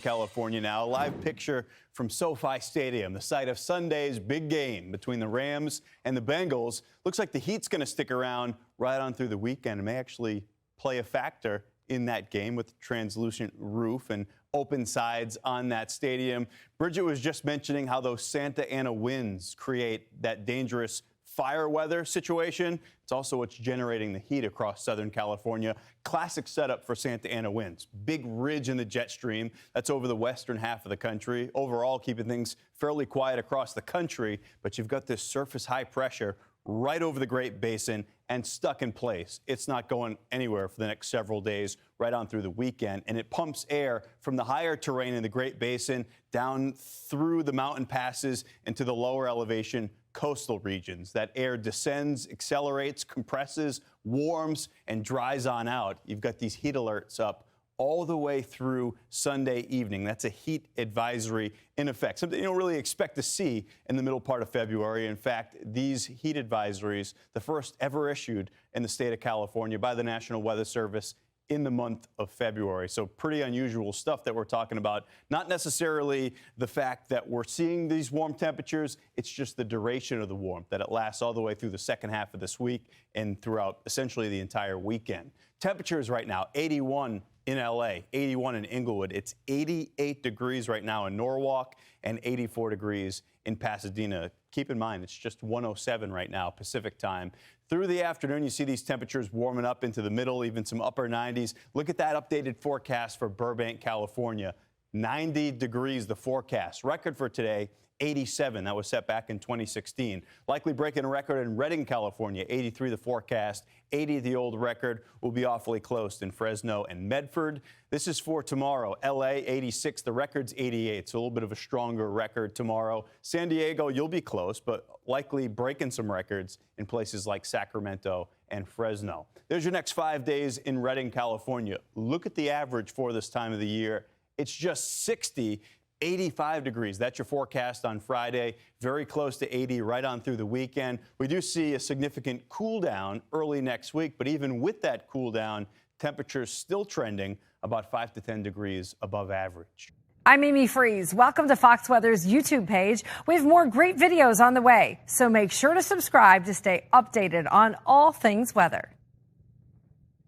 California now. A live picture from SoFi Stadium, the site of Sunday's big game between the Rams and the Bengals. Looks like the heat's going to stick around right on through the weekend and may actually play a factor in that game with the translucent roof and open sides on that stadium. Bridget was just mentioning how those Santa Ana winds create that dangerous fire weather situation. It's also what's generating the heat across Southern California. Classic setup for Santa Ana winds. Big ridge in the jet stream. That's over the western half of the country. Overall, keeping things fairly quiet across the country, but you've got this surface high pressure right over the Great Basin and stuck in place. It's not going anywhere for the next several days, right on through the weekend. And it pumps air from the higher terrain in the Great Basin down through the mountain passes into the lower elevation coastal regions. That air descends, accelerates, compresses, warms, and dries on out. You've got these heat alerts up all the way through Sunday evening. That's a heat advisory in effect, something you don't really expect to see in the middle part of February. In fact, these heat advisories, the first ever issued in the state of California by the National Weather Service in the month of February. So pretty unusual stuff that we're talking about. Not necessarily the fact that we're seeing these warm temperatures, it's just the duration of the warmth, that it lasts all the way through the second half of this week and throughout essentially the entire weekend. Temperatures right now, 81 in LA, 81 in Inglewood. It's 88 degrees right now in Norwalk and 84 degrees in Pasadena. Keep in mind, it's just 107 right now, Pacific time. Through the afternoon, you see these temperatures warming up into the middle, even some upper 90s. Look at that updated forecast for Burbank, California. 90 degrees, the forecast. Record for today, 87. That was set back in 2016. Likely breaking a record in Redding, California, 83 the forecast. 80 the old record. Will be awfully close in Fresno and Medford. This is for tomorrow. LA, 86. The record's 88, so a little bit of a stronger record tomorrow. San Diego, you'll be close, but likely breaking some records in places like Sacramento and Fresno. There's your next 5 days in Redding, California. Look at the average for this time of the year. It's just 60. 85 degrees. That's your forecast on Friday. Very close to 80 right on through the weekend. We do see a significant cool down early next week, but even with that cool down, temperatures still trending about 5 to 10 degrees above average. I'm Amy Freeze. Welcome to Fox Weather's YouTube page. We have more great videos on the way, so make sure to subscribe to stay updated on all things weather.